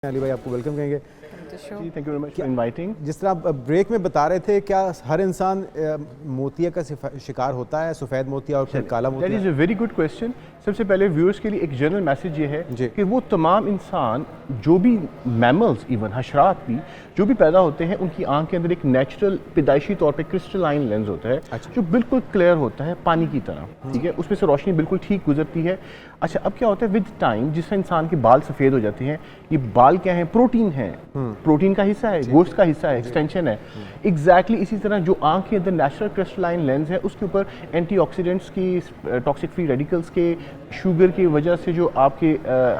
अली भाई आपको वेलकम कहेंगे जी, thank you very much for inviting. जिस तरह आप ब्रेक में बता रहे थे, क्या हर इंसान मोतिया का शिकार होता है, सफ़ेद मोतिया और फिर काला मोतिया? That is a very good question. सबसे पहले व्यूअर्स के लिए एक जनरल मैसेज ये है कि वो तमाम इंसान जो भी मैमल्स, इवन हशरात भी जो भी पैदा होते हैं, उनकी आंख के अंदर एक नेचुरल पैदाइशी तौर पे क्रिस्टलाइन लेंस होता है। अच्छा। जो बिल्कुल क्लियर होता है पानी की तरह, ठीक है, उसमें से रोशनी बिल्कुल ठीक गुजरती है। अच्छा, अब क्या होता है विद टाइम, जिससे इंसान के बाल सफ़ेद हो जाते हैं, ये बाल क्या है? प्रोटीन है, प्रोटीन का हिस्सा है, गोश्त का हिस्सा है, एक्सटेंशन है। एग्जैक्टली इसी तरह जो आंख के अंदर नेचुरल क्रिस्टलाइन लेंस है, उसके ऊपर एंटीऑक्सीडेंट्स की, टॉक्सिक फ्री रेडिकल्स के, शुगर की वजह से जो आपके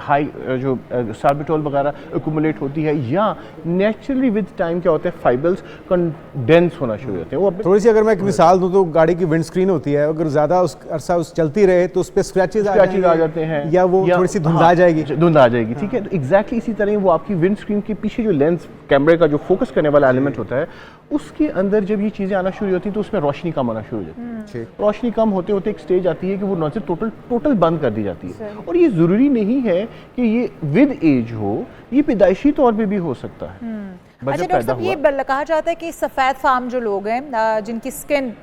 हाई जो सार्बिटोल वगैरह एक्यूमुलेट होती है, या नेचुरली विद टाइम क्या होता है फाइबर्स कंडेंस होना शुरू होते हैं। वो थोड़ी सी अगर मैं एक मिसाल दूं तो गाड़ी की विंड स्क्रीन होती है, अगर ज़्यादा उस अरसा चलती रहे तो उस पर स्क्रैचेज आ जाते हैं, या वो थोड़ी सी धुंध आ जाएगी। धुंध आ जाएगी, ठीक है। तो एग्जैक्टली इसी तरह वो आपकी विंड स्क्रीन के पीछे जो लेंस कैमरे का जो फोकस करने वाला एलिमेंट होता है, उसके अंदर जब ये चीज़ें आना शुरू होती हैं तो उसमें रोशनी कम आना शुरू हो जाती है। रोशनी कम होते होते एक स्टेज आती है कि वो नज़र टोटल बंद कर दी जाती है। और ये ज़रूरी नहीं है कि ये विद एज हो, ये पैदाइशी तौर पे भी हो सकता है। अच्छा डॉक्टर साहब, ये कहा जाता है कि सफ़ेद फार्म जो लोग हैं जिनकी स्किन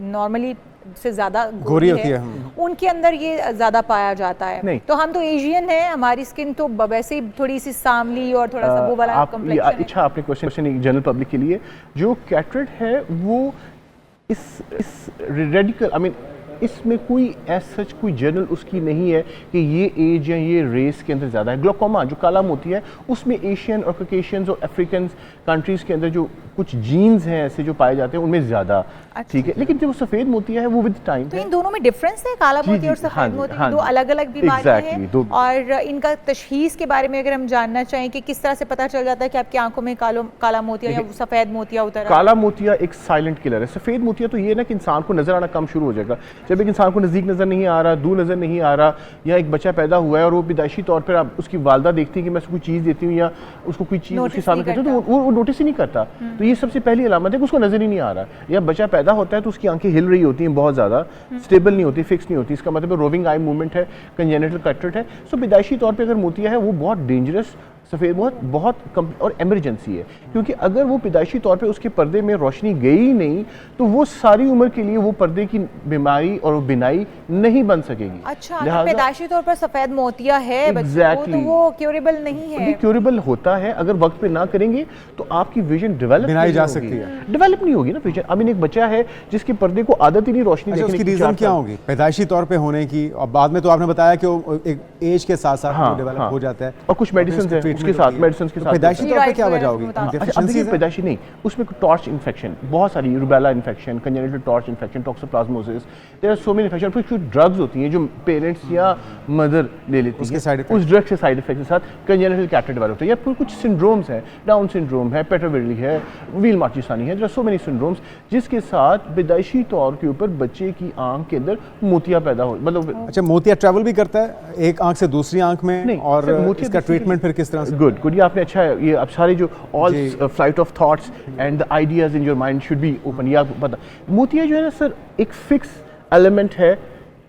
नॉर्मली से ज़्यादा गोरी होती है, उनके अंदर ये ज़्यादा पाया जाता है। नहीं। तो हम तो एशियन हैं, हमारी स्किन तो वैसे ही थोड़ी सी सांवली और थोड़ा सा वो वाला कॉम्प्लेक्शन है। अच्छा, आपने क्वेश्चन जनरल पब्लिक के लिए, जो कैटरेक्ट है वो इस रेडिकल, आई मीन इसमें कोई एज सच कोई जर्नल उसकी नहीं है कि ये एज या ये रेस के अंदर ज़्यादा है। ग्लोकोमा जो काला मोती है, उसमें एशियन और कैकेशियंस और अफ्रीकन कंट्रीज़ के अंदर जो कुछ जीन्स हैं ऐसे जो पाए जाते हैं, उनमें ज़्यादा, ठीक है। लेकिन जो सफ़ेद मोतिया है वो विद टाइम तो इन दोनों में डिफरेंस है, काला मोतिया और सफ़ेद मोतिया दो अलग अलग बीमारियां हैं। और इनका तशखीस के बारे में अगर हम जानना चाहें कि किस तरह से पता चल जाता है कि आपकी आंखों में काला मोतिया या सफ़ेद मोतिया उतर रहा है? काला मोतिया एक साइलेंट किलर है। सफ़ेद मोतिया तो ये ना कि इंसान को नजर आना कम शुरू हो जाएगा जब एक इंसान को नज़दीक नज़र नहीं आ रहा, दूर नज़र नहीं आ रहा, या एक बच्चा पैदा हुआ है और वो पैदाइशी तौर पर आप उसकी वालदा देखती है कि मैं उसको कोई चीज़ देती हूँ या उसको कोई चीज़ उसके सामने करती हूँ तो वो नोटिस ही नहीं करता। तो ये सबसे पहली अलामत है कि उसको नज़र ही नहीं आ रहा। या बच्चा पैदा होता है तो उसकी आंखें हिल रही होती हैं, बहुत ज़्यादा स्टेबल नहीं होती, फिक्स नहीं होती। इसका मतलब रोविंग आई मूवमेंट है, कंजेनिटल कैटरेक्ट है। सो पैदाइशी तौर पर अगर मोतिया है वो बहुत डेंजरस सफ़ेद बहुत और एमरजेंसी है, क्योंकि अगर वो पैदाइशी तौर पे उसके पर्दे में रोशनी गई नहीं तो वो सारी उम्र के लिए वो पर्दे की बीमारी और बिनाई नहीं बन सकेगी। अच्छा, अगर पैदाइशी तौर पर सफ़ेद मोतिया है exactly, तो वो क्योरेबल नहीं है? क्योरेबल होता है, अगर वक्त पे ना करेंगे तो आपकी विजन डेवलप नहीं जा सकती है, डेवलप नहीं होगी ना विजन। आई मीन एक बच्चा है जिसके पर्दे को आदत ही नहीं रोशनी देखने की। उसकी रीजन क्या होगी पैदाइशी तौर पे होने की? और बाद में तो आपने बताया कि वो एक एज के साथ साथ डेवलप हो जाता है और कुछ मेडिसिन है उसके साथ, मेडिसिन के साथ। पैदाइशी तौर पे क्या वजह होगी? पैदाइशी नहीं, उसमें टॉर्च इन्फेक्शन, बहुत सारी rubella infection, congenital torch infection, toxoplasmosis, there are so many infection. फिर कुछ ड्रग्स होती हैं जो पेरेंट्स या मदर ले लेती हैं, उस ड्रग से साइड इफेक्ट के साथ कंजेनिटल कैटरेक्ट डेवलप होता है। या फिर कुछ सिंड्रोम्स हैं, डाउन सिंड्रोम है, पेटोविरली है, व्हील मार्चिसानी है, there are so many syndromes जिसके साथ पैदाइशी तौर के ऊपर बच्चे की आंख के अंदर मोतिया पैदा हो, मतलब। अच्छा, मोतिया ट्रैवल भी करता है एक आंख से दूसरी आंख में? नहीं, और इसका ट्रीटमेंट फिर किस तरह से? गुड, ये आपने अच्छा है, ये अब सारे जो all flight of thoughts and the ideas in your mind should be open. ये आपको पता, मोतिया जो है ना सर एक फिक्स एलिमेंट है,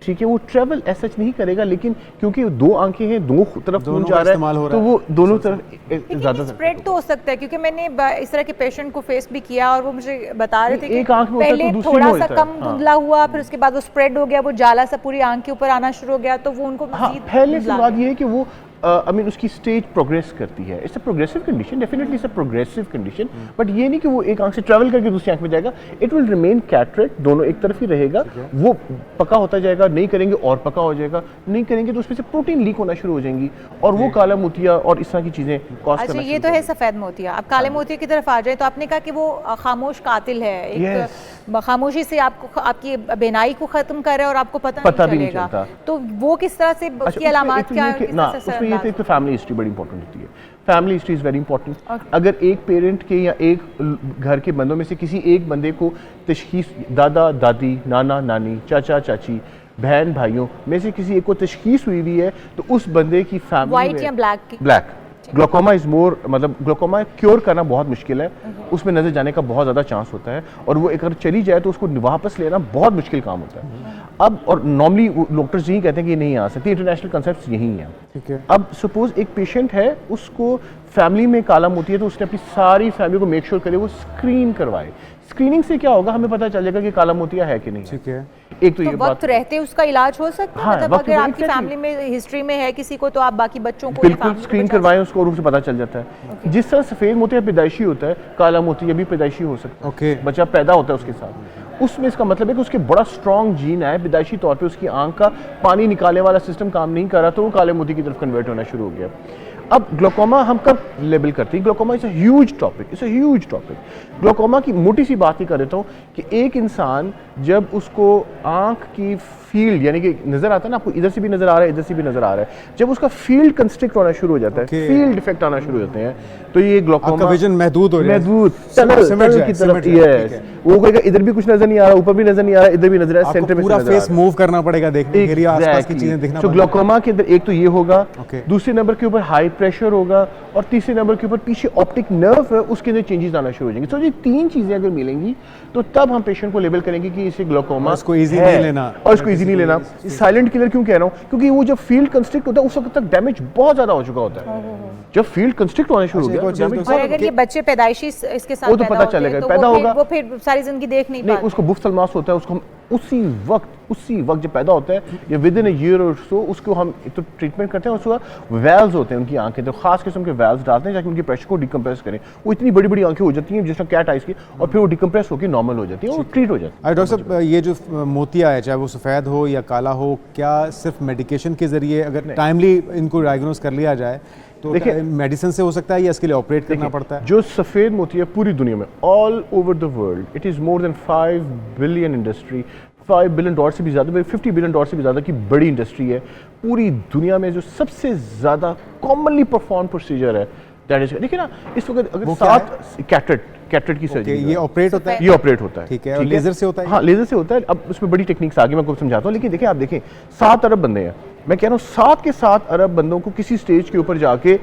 ठीक है, वो ट्रेवल ऐसा नहीं करेगा, लेकिन क्योंकि दो आंखें हैं, दो तरफ खून जा रहा है तो वो दोनों तरफ ज्यादा स्प्रेड तो हो सकता है, क्योंकि मैंने इस तरह के पेशेंट को फेस भी किया और वो मुझे बता रहे थे कि एक आंख में पहले थोड़ा सा कम धुंधला हुआ, फिर उसके बाद वो स्प्रेड हो गया, वो जाला सा पूरी आंख के ऊपर आना शुरू हो गया, तो वो उनको पहले से बात ये है कि वो आई मीन उसकी स्टेज प्रोग्रेस करती है। It's a progressive condition, definitely it's a progressive condition, but ये नहीं कि वो एक आंख से ट्रैवल करके दूसरी आंख में जाएगा। इट विल रिमेन कैटरेक्ट, दोनों एक तरफ ही रहेगा, वो पका होता जाएगा, नहीं करेंगे और पका हो जाएगा, नहीं करेंगे तो उसमें से प्रोटीन लीक होना शुरू हो जाएंगी और वो काला मोतिया और इस तरह की चीज़ें कॉज करना। अच्छा, ये तो है सफ़ेद मोतिया। अब काले मोतिया की तरफ आ जाए तो आपने कहा कि वो खामोश कातिल है, एक खामोशी से आपको आपकी बेनाई को खत्म कर रहा है और आपको पता नहीं चलेगा। तो वो किस तरह से, उसकी अलामात क्या है? ये तो फैमिली हिस्ट्री बड़ी इंपॉर्टेंट होती है। Family history is very important. अगर एक पेरेंट के या एक घर के बंदों में से किसी एक बंदे को तशखीस, दादा दादी, नाना नानी, चाचा चाची, बहन भाइयों में से किसी एक को तशखीस हुई हुई है तो उस बंदे की फैमिली व्हाइट या ब्लैक ग्लोकोमा इज मोर, मतलब ग्लोकोमा क्योर करना बहुत मुश्किल है, उसमें नजर जाने का बहुत ज़्यादा चांस होता है और वो अगर चली जाए तो उसको वापस लेना बहुत मुश्किल काम होता है। अब और नॉर्मली डॉक्टर्स यही कहते हैं कि ये नहीं आ सकती, इंटरनेशनल कंसेप्ट यही है। ठीक है। अब सपोज एक पेशेंट है, उसको फैमिली में काला मोती है, तो उसने अपनी सारी फैमिली को मेक श्योर करे वो स्क्रीन करवाए। स्क्रीनिंग से क्या होगा, हमें पता चल जाएगा कि काला मोतिया है कि नहीं। ठीक है। एक तो ये बात वक्त रहते उसका इलाज हो सकता है। हाँ, मतलब अगर आपकी फैमिली में हिस्ट्री में है किसी को, तो आप बाकी बच्चों को बिल्कुल स्क्रीन करवाएं, उसको रूप से पता चल जाता है। जिस तरह सफेद मोतिया पैदाइशी होता है, काला मोतिया भी पैदाइशी हो सकता है। बच्चा पैदा होता है उसके साथ, उसमें इसका मतलब है कि उसके बड़ा स्ट्रॉन्ग जीन है, पैदाइशी तौर पे उसकी आंख का पानी निकालने वाला सिस्टम काम नहीं कर रहा, तो वो काले मोती की तरफ कन्वर्ट होना शुरू हो गया। अब ग्लोकोमा हम कब लेबल करते हैं? Glaucoma is a huge topic, it's a huge topic. Glaucoma की मोटी सी बात ही कर देता हूँ कि एक इंसान जब उसको आंख की फील्ड यानी कि नजर आता है ना, आपको इधर से भी नजर आ रहा है, इधर से भी नजर आ रहा है, जब उसका फील्ड कंस्ट्रिक्ट होना शुरू हो जाता है, फील्ड डिफेक्ट आना शुरू हो जाते हैं, तो ये ग्लोकोमा विजन महदूद हो टनल की तरफ, यस, वो कहेगा इधर भी कुछ नजर नहीं आ रहा, ऊपर भी नजर नहीं आ रहा, इधर भी नजर आ रहा है, सेंटर में पूरा फेस मूव करना पड़ेगा देखने के लिए, आसपास की चीजें दिखना। तो ग्लोकोमा के अंदर एक तो ये होगा, दूसरे नंबर के ऊपर हाई प्रेशर होगा, और तीसरे नंबर के ऊपर पीछे ऑप्टिक नर्व है, उसके अंदर चेंजेस आना शुरू हो जाएंगे। तो ये तीन चीजें अगर मिलेंगी तो तब हम पेशेंट को लेबल करेंगे कि इसे ग्लोकोमा, इसको इजी नहीं लेना, और इसको इजी नहीं लेना। साइलेंट किलर क्यों कह रहा हूँ? क्योंकि वो जब फील्ड कंस्ट्रिक्ट होता है उस वक्त तक डैमेज बहुत ज्यादा हो चुका होता है। जब फील्ड कंस्ट्रिक्ट होना शुरू हो गया, और अगर ये बच्चे पैदाइशी इसके साथ वो तो पता चलेगा, पैदा होगा, वो फिर सारी जिंदगी देख नहीं पाते। उसको बुफ्तल मास होता है, उसको हम उसी वक्त जब पैदा होता है या विद इन अ ईयर और सो, उसको हम एक तो ट्रीटमेंट करते हैं, उसको वेल्व्स होते हैं उनकी आंखें, तो खास किस्म के वेल्व्स डालते हैं ताकि उनकी प्रेशर को डिकम्प्रेस करें। वो इतनी बड़ी बड़ी आंखें हो जाती हैं जिसमें कैट आइज की, और फिर वो डिकम्प्रेस होकर नॉर्मल हो जाती है और ट्रीट हो जाती है। डॉक्टर साहब, ये जो मोतिया है, चाहे वो सफ़ेद हो या काला हो, क्या सिर्फ मेडिकेशन के जरिए अगर टाइमली इनको डायग्नोज कर लिया जाए तो देखिए मेडिसिन से हो सकता है या इसके लिए ऑपरेट करना पड़ता है? जो सफ़ेद मोतिया पूरी दुनिया में, all over the world, it is more than 5 billion industry, $5 billion से भी ज़्यादा, $50 बिलियन से भी ज़्यादा की बड़ी इंडस्ट्री है पूरी दुनिया में। जो सबसे ज़्यादा कॉमनली परफॉर्म प्रोसीजर है दैट इज, देखिए ना, इस वक्त अगर 7 कैटरेट की सर्जरी, ये ऑपरेट होता है, ये ऑपरेट होता है, ठीक है, और लेजर से होता है? हाँ, लेजर से होता है। अब उसमें बड़ी टेक्निक्स आगे मैं आपको समझाता हूँ, लेकिन देखिए, आप देखें 7 अरब बंदे हैं, मैं कह रहा हूँ 7 के 7 अरब बंदों को किसी स्टेज के ऊपर जाके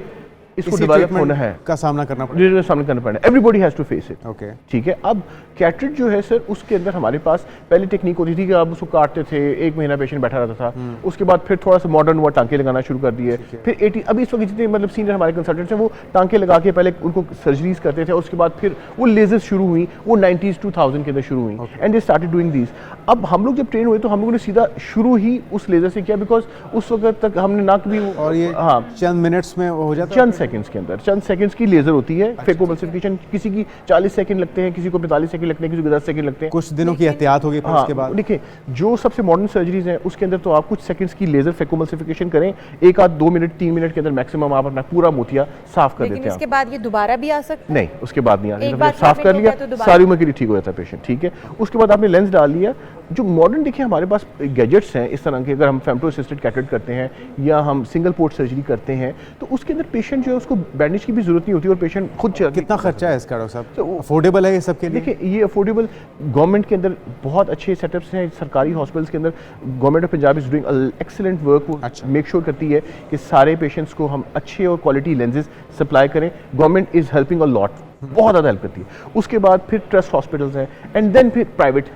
इसको डेवलप होना है, का सामना करना पड़ेगा, everybody has to face it. Okay, ठीक है। अब कैटरेट जो है सर, उसके अंदर हमारे पास पहले टेक्निक होती थी कि आप उसको काटते थे, 1 महीना पेशेंट बैठा रहता था, उसके बाद फिर थोड़ा सा मॉडर्न हुआ, टांके लगाना शुरू कर दिए, फिर 80 अभी इस वक्त जितने मतलब सीनियर हमारे कंसल्टेंट्स हैं वो टांके लगा के पहले उनको सर्जरीज करते थे, उसके बाद फिर वो लेजर शुरू हुई, वो 90s 2000 के अंदर शुरू हुई, and they started doing this. अब हम लोग जब ट्रेन हुए तो हम लोगों ने सीधा शुरू ही उस लेजर से किया, बिकॉज उस वक्त तक हमने ना कभी, और ये हाँ चंद मिनट्स में हो जाता है, चंद सेकंड्स के अंदर, चंद सेकंड्स की लेजर होती है। फेकोमल्सिफिकेशन किसी की 40 सेकंड लगते हैं, किसी को 45 सेकंड लगते हैं, किसी को 10 सेकंड लगते हैं, कुछ दिनों की एहतियात होगी। हाँ, उसके बाद देखिए जो सबसे मॉडर्न सर्जरीज हैं उसके अंदर तो आप कुछ सेकंड्स की लेजर फेकोमल्सिफिकेशन करें, 1 आध 2 मिनट 3 मिनट के अंदर मैक्सिमम आप अपना पूरा मोतिया साफ कर देते हैं। इसके बाद ये दोबारा भी आ सकता है? नहीं, उसके बाद नहीं आ, साफ कर लिया सारी उम्र के लिए ठीक हो जाता है पेशेंट। ठीक है, उसके बाद आपने लेंस डाल लिया। जो मॉडर्न देखिए हमारे पास गैजेट्स हैं इस तरह के, अगर हम फेम्टो असिस्टेड कैटरेट करते हैं या हम सिंगल पोर्ट सर्जरी करते हैं तो उसके अंदर पेशेंट जो है उसको बैंडेज की भी जरूरत नहीं होती और पेशेंट खुद कितना खर्चा है इसका डॉक्टर साहब? तो अफोर्डेबल है ये सब के लिए? देखिए ये अफोर्डेबल, गवर्नमेंट के अंदर बहुत अच्छे सेटअप्स हैं, सरकारी हॉस्पिटल्स के अंदर government of Punjab is doing excellent work, वो मेक श्योर करती है कि सारे पेशेंट्स को हम अच्छे और क्वालिटी लेंसेज सप्लाई करें। Government is helping a lot, बहुत ज़्यादा हेल्प करती है। उसके बाद फिर ट्रस्ट हॉस्पिटल्स हैं, एंड देन फिर प्राइवेट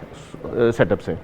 सेटअप्स हैं।